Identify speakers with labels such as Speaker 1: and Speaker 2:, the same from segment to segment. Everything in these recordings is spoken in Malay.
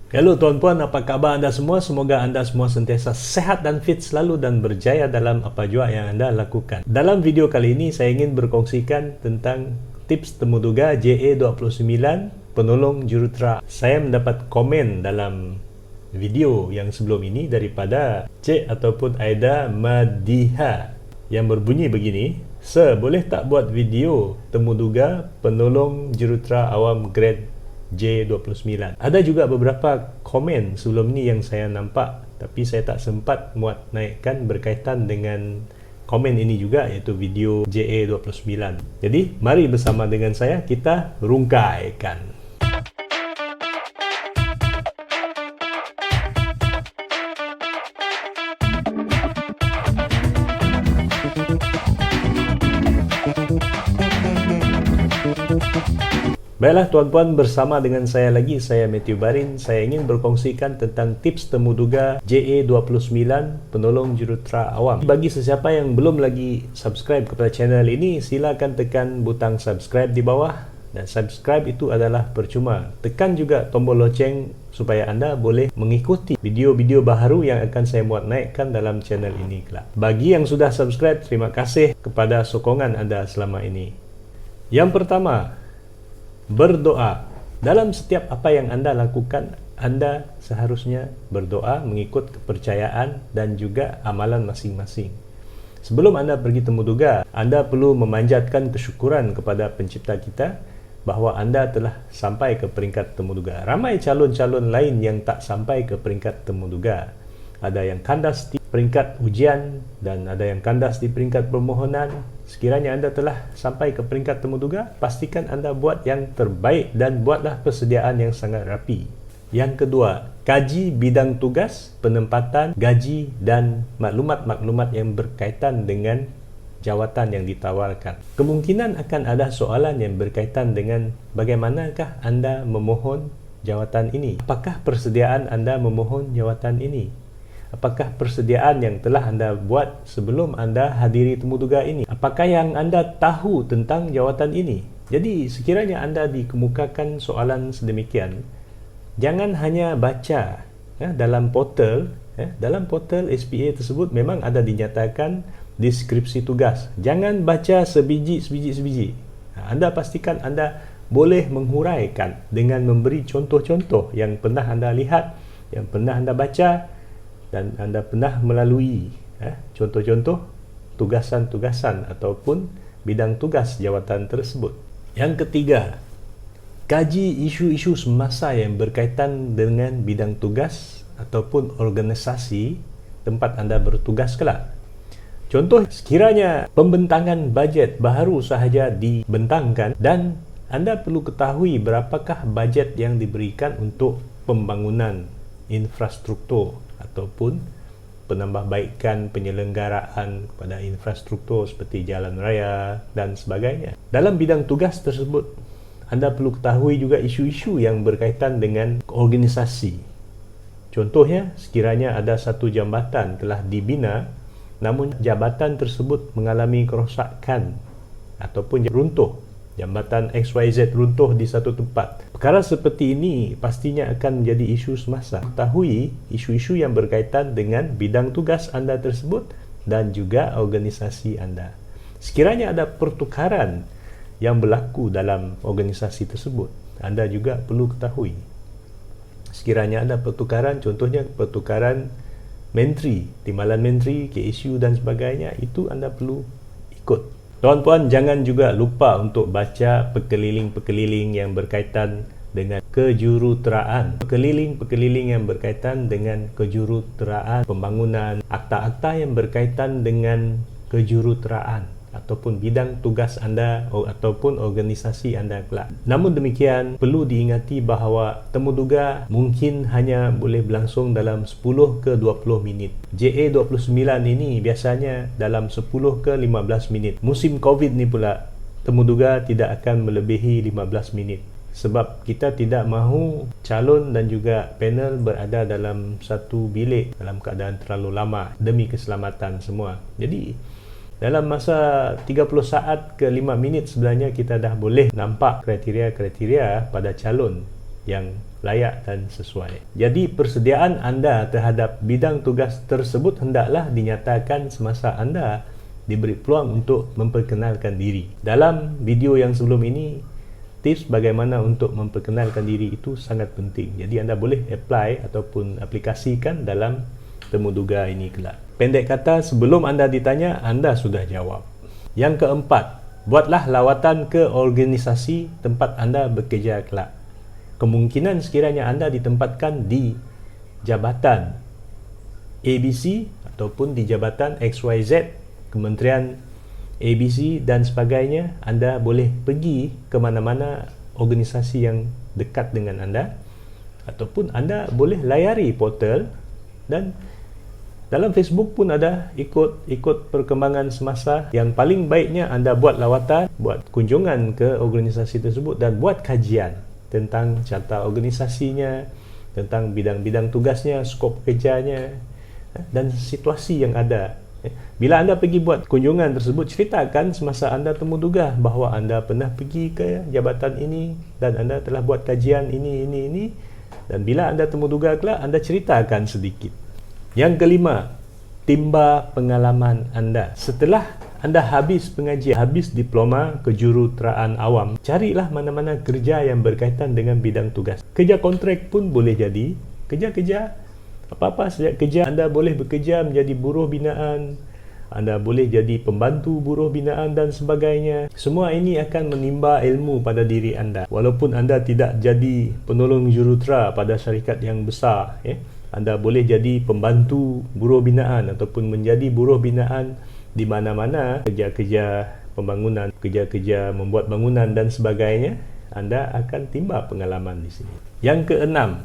Speaker 1: Halo tuan-puan, apa kabar anda semua? Semoga anda semua sentiasa sehat dan fit selalu dan berjaya dalam apa jua yang anda lakukan. Dalam video kali ini, saya ingin berkongsikan tentang tips temuduga JA29 penolong jurutera. Saya mendapat komen dalam video yang sebelum ini daripada Cik ataupun Aida Madiha yang berbunyi begini: Sir, boleh tak buat video temuduga penolong jurutera awam grade J29. Ada juga beberapa komen sebelum ni yang saya nampak, tapi saya tak sempat muat naikkan berkaitan dengan komen ini juga, iaitu video JA29. Jadi mari bersama dengan saya kita rungkaikan. Baiklah tuan-puan, bersama dengan saya lagi, saya Matthew Barin. Saya ingin berkongsikan tentang tips temuduga JA29 penolong jurutera awam. Bagi sesiapa yang belum lagi subscribe kepada channel ini, silakan tekan butang subscribe di bawah. Dan subscribe itu adalah percuma. Tekan juga tombol loceng supaya anda boleh mengikuti video-video baharu yang akan saya muat naikkan dalam channel ini kelak. Bagi yang sudah subscribe, terima kasih kepada sokongan anda selama ini. Yang pertama, berdoa. Dalam setiap apa yang anda lakukan, anda seharusnya berdoa mengikut kepercayaan dan juga amalan masing-masing. Sebelum anda pergi temuduga, anda perlu memanjatkan kesyukuran kepada pencipta kita bahawa anda telah sampai ke peringkat temuduga. Ramai calon-calon lain yang tak sampai ke peringkat temuduga. Ada yang kandas di peringkat ujian dan ada yang kandas di peringkat permohonan. Sekiranya anda telah sampai ke peringkat temuduga, pastikan anda buat yang terbaik dan buatlah persediaan yang sangat rapi. Yang kedua, kaji bidang tugas, penempatan, gaji dan maklumat-maklumat yang berkaitan dengan jawatan yang ditawarkan. Kemungkinan akan ada soalan yang berkaitan dengan bagaimanakah anda memohon jawatan ini. Apakah persediaan anda memohon jawatan ini? Apakah persediaan yang telah anda buat sebelum anda hadiri temuduga ini? Apakah yang anda tahu tentang jawatan ini? Jadi sekiranya anda dikemukakan soalan sedemikian, jangan hanya baca dalam portal. Dalam portal SPA tersebut memang ada dinyatakan deskripsi tugas. Jangan baca sebiji. Anda pastikan anda boleh menghuraikan dengan memberi contoh-contoh yang pernah anda lihat, yang pernah anda baca dan anda pernah melalui contoh-contoh tugasan-tugasan ataupun bidang tugas jawatan tersebut. Yang ketiga, kaji isu-isu semasa yang berkaitan dengan bidang tugas ataupun organisasi tempat anda bertugas kelak. Contoh, sekiranya pembentangan bajet baru sahaja dibentangkan dan anda perlu ketahui berapakah bajet yang diberikan untuk pembangunan infrastruktur ataupun penambahbaikan penyelenggaraan kepada infrastruktur seperti jalan raya dan sebagainya. Dalam bidang tugas tersebut, anda perlu ketahui juga isu-isu yang berkaitan dengan organisasi. Contohnya, sekiranya ada satu jambatan telah dibina, namun jabatan tersebut mengalami kerosakan ataupun runtuh. Jambatan XYZ runtuh di satu tempat. Perkara seperti ini pastinya akan menjadi isu semasa. Ketahui isu-isu yang berkaitan dengan bidang tugas anda tersebut dan juga organisasi anda. Sekiranya ada pertukaran yang berlaku dalam organisasi tersebut, anda juga perlu ketahui. Sekiranya ada pertukaran, contohnya pertukaran menteri, timbalan menteri, KSU dan sebagainya, itu anda perlu ikut. Tuan-puan, jangan juga lupa untuk baca pekeliling-pekeliling yang berkaitan dengan kejuruteraan. Pekeliling-pekeliling yang berkaitan dengan kejuruteraan, pembangunan, akta-akta yang berkaitan dengan kejuruteraan ataupun bidang tugas anda ataupun organisasi anda kelak. Namun demikian, perlu diingati bahawa temuduga mungkin hanya boleh berlangsung dalam 10 ke 20 minit. JA29 ini biasanya dalam 10 ke 15 minit. Musim COVID ni pula, temuduga tidak akan melebihi 15 minit. Sebab kita tidak mahu calon dan juga panel berada dalam satu bilik dalam keadaan terlalu lama demi keselamatan semua. Jadi dalam masa 30 saat ke 5 minit sebenarnya kita dah boleh nampak kriteria-kriteria pada calon yang layak dan sesuai. Jadi persediaan anda terhadap bidang tugas tersebut hendaklah dinyatakan semasa anda diberi peluang untuk memperkenalkan diri. Dalam video yang sebelum ini, tips bagaimana untuk memperkenalkan diri itu sangat penting. Jadi anda boleh apply ataupun aplikasikan dalam temuduga ini kelak. Pendek kata, sebelum anda ditanya, anda sudah jawab. Yang keempat, buatlah lawatan ke organisasi tempat anda bekerja kelak. Kemungkinan sekiranya anda ditempatkan di jabatan ABC ataupun di jabatan XYZ, Kementerian ABC dan sebagainya, anda boleh pergi ke mana-mana organisasi yang dekat dengan anda, ataupun anda boleh layari portal, dan dalam Facebook pun ada ikut perkembangan semasa. Yang paling baiknya anda buat lawatan, buat kunjungan ke organisasi tersebut dan buat kajian tentang carta organisasinya, tentang bidang-bidang tugasnya, skop kerjanya dan situasi yang ada. Bila anda pergi buat kunjungan tersebut, ceritakan semasa anda temuduga bahawa anda pernah pergi ke jabatan ini dan anda telah buat kajian ini. Dan bila anda temuduga kelak, anda ceritakan sedikit. Yang kelima, timba pengalaman anda. Setelah anda habis pengajian, habis diploma kejuruteraan awam, carilah mana-mana kerja yang berkaitan dengan bidang tugas. Kerja kontrak pun boleh jadi, kerja-kerja apa-apa saja kerja. Anda boleh bekerja menjadi buruh binaan, anda boleh jadi pembantu buruh binaan dan sebagainya. Semua ini akan menimba ilmu pada diri anda. Walaupun anda tidak jadi penolong jurutera pada syarikat yang besar, anda boleh jadi pembantu buruh binaan ataupun menjadi buruh binaan di mana-mana, kerja-kerja pembangunan, kerja-kerja membuat bangunan dan sebagainya. Anda akan timba pengalaman di sini. Yang keenam,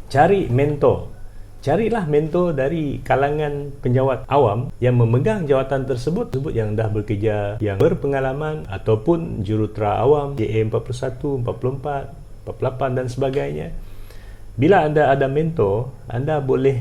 Speaker 1: cari mentor. Carilah mentor dari kalangan penjawat awam yang memegang jawatan tersebut yang dah bekerja, yang berpengalaman, ataupun jurutera awam JA 41, 44, 48 dan sebagainya. Bila anda ada mentor, anda boleh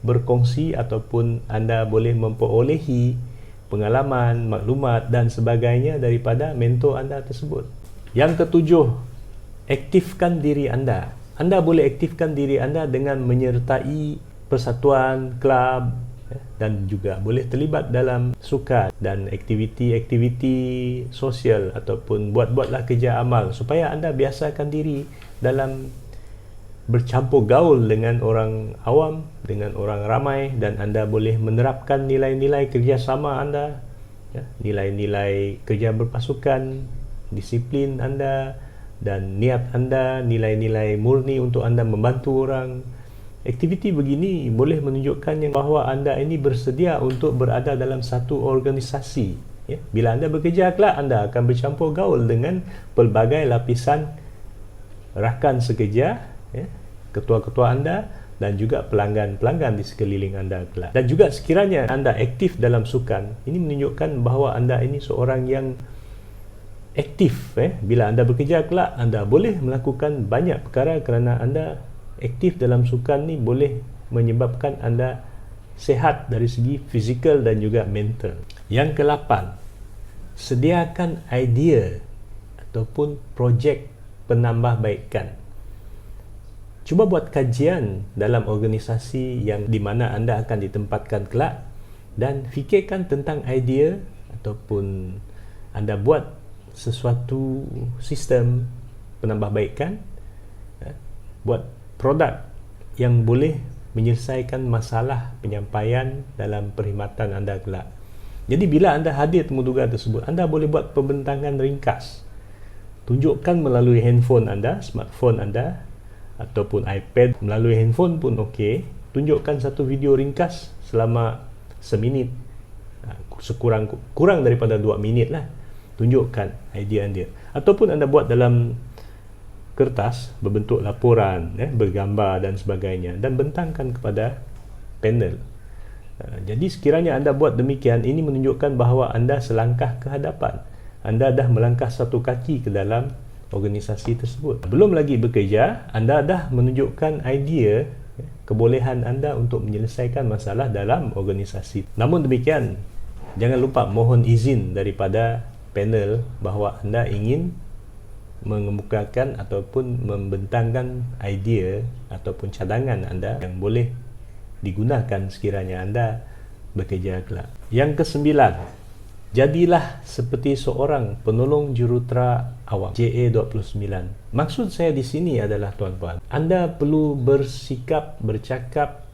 Speaker 1: berkongsi ataupun anda boleh memperolehi pengalaman, maklumat dan sebagainya daripada mentor anda tersebut. Yang ketujuh, aktifkan diri anda. Anda boleh aktifkan diri anda dengan menyertai persatuan, kelab dan juga boleh terlibat dalam sukan dan aktiviti-aktiviti sosial ataupun buat-buatlah kerja amal supaya anda biasakan diri dalam bercampur gaul dengan orang awam, dengan orang ramai, dan anda boleh menerapkan nilai-nilai kerjasama anda, nilai-nilai kerja berpasukan, disiplin anda dan niat anda, nilai-nilai murni untuk anda membantu orang. Aktiviti begini boleh menunjukkan bahawa anda ini bersedia untuk berada dalam satu organisasi. Bila anda bekerja kelak, anda akan bercampur gaul dengan pelbagai lapisan rakan sekerja, ketua-ketua anda dan juga pelanggan-pelanggan di sekeliling anda kelak. Dan juga sekiranya anda aktif dalam sukan, ini menunjukkan bahawa anda ini seorang yang aktif. Bila anda bekerja kelak, anda boleh melakukan banyak perkara kerana anda aktif dalam sukan ni boleh menyebabkan anda sihat dari segi fizikal dan juga mental. Yang ke-8, sediakan idea ataupun projek penambahbaikan. Cuba buat kajian dalam organisasi yang di mana anda akan ditempatkan kelak dan fikirkan tentang idea ataupun anda buat sesuatu sistem penambahbaikan, buat produk yang boleh menyelesaikan masalah penyampaian dalam perkhidmatan anda kelak. Jadi bila anda hadir temuduga tersebut, anda boleh buat pembentangan ringkas. Tunjukkan melalui handphone anda, smartphone anda ataupun iPad. Melalui handphone pun okey. Tunjukkan satu video ringkas selama seminit, kurang daripada 2 minit lah. Tunjukkan idea anda, ataupun anda buat dalam kertas berbentuk laporan, bergambar dan sebagainya, dan bentangkan kepada panel. Jadi sekiranya anda buat demikian, ini menunjukkan bahawa anda selangkah ke hadapan. Anda dah melangkah satu kaki ke dalam organisasi tersebut. Belum lagi bekerja, anda dah menunjukkan idea, kebolehan anda untuk menyelesaikan masalah dalam organisasi. Namun demikian, jangan lupa mohon izin daripada panel bahawa anda ingin mengemukakan ataupun membentangkan idea ataupun cadangan anda yang boleh digunakan sekiranya anda bekerja kelak. Yang kesembilan, jadilah seperti seorang penolong jurutera awam, JA29. Maksud saya di sini adalah tuan-tuan, anda perlu bersikap, bercakap,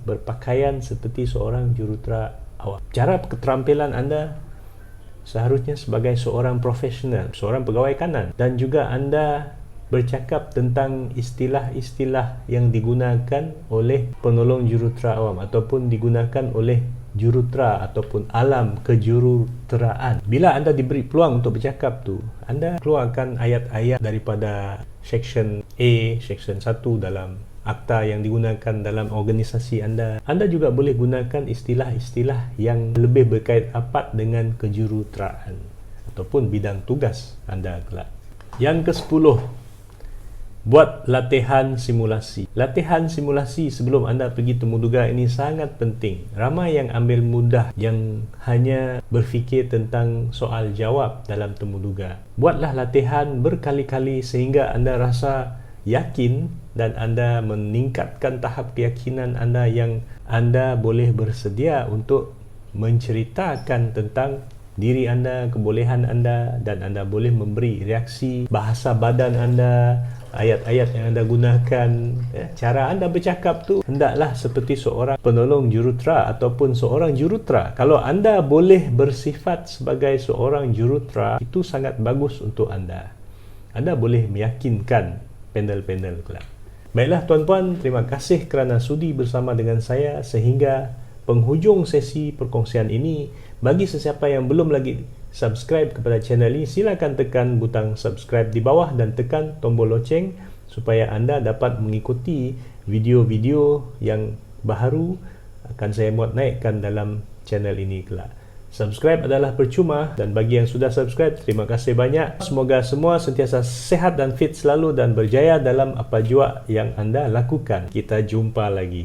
Speaker 1: berpakaian seperti seorang jurutera awam. Cara keterampilan anda seharusnya sebagai seorang profesional, seorang pegawai kanan, dan juga anda bercakap tentang istilah-istilah yang digunakan oleh penolong jurutera awam ataupun digunakan oleh jurutera ataupun alam kejuruteraan. Bila anda diberi peluang untuk bercakap tu, anda keluarkan ayat-ayat daripada Section A, Section 1 dalam akta yang digunakan dalam organisasi anda. Anda juga boleh gunakan istilah-istilah yang lebih berkait rapat dengan kejuruteraan ataupun bidang tugas anda kelak. Yang ke-10, buat latihan simulasi. Latihan simulasi sebelum anda pergi temuduga ini sangat penting. Ramai yang ambil mudah, yang hanya berfikir tentang soal jawab dalam temuduga. Buatlah latihan berkali-kali sehingga anda rasa yakin dan anda meningkatkan tahap keyakinan anda yang anda boleh bersedia untuk menceritakan tentang diri anda, kebolehan anda, dan anda boleh memberi reaksi, bahasa badan anda, ayat-ayat yang anda gunakan. Cara anda bercakap tu hendaklah seperti seorang penolong jurutera ataupun seorang jurutera. Kalau anda boleh bersifat sebagai seorang jurutera, itu sangat bagus untuk anda. Anda boleh meyakinkan panel-panel kelak. Baiklah tuan-puan, terima kasih kerana sudi bersama dengan saya sehingga penghujung sesi perkongsian ini. Bagi sesiapa yang belum lagi subscribe kepada channel ini, silakan tekan butang subscribe di bawah dan tekan tombol loceng supaya anda dapat mengikuti video-video yang baru akan saya buat naikkan dalam channel ini kelak. Subscribe adalah percuma, dan bagi yang sudah subscribe, terima kasih banyak. Semoga semua sentiasa sehat dan fit selalu dan berjaya dalam apa jua yang anda lakukan. Kita jumpa lagi.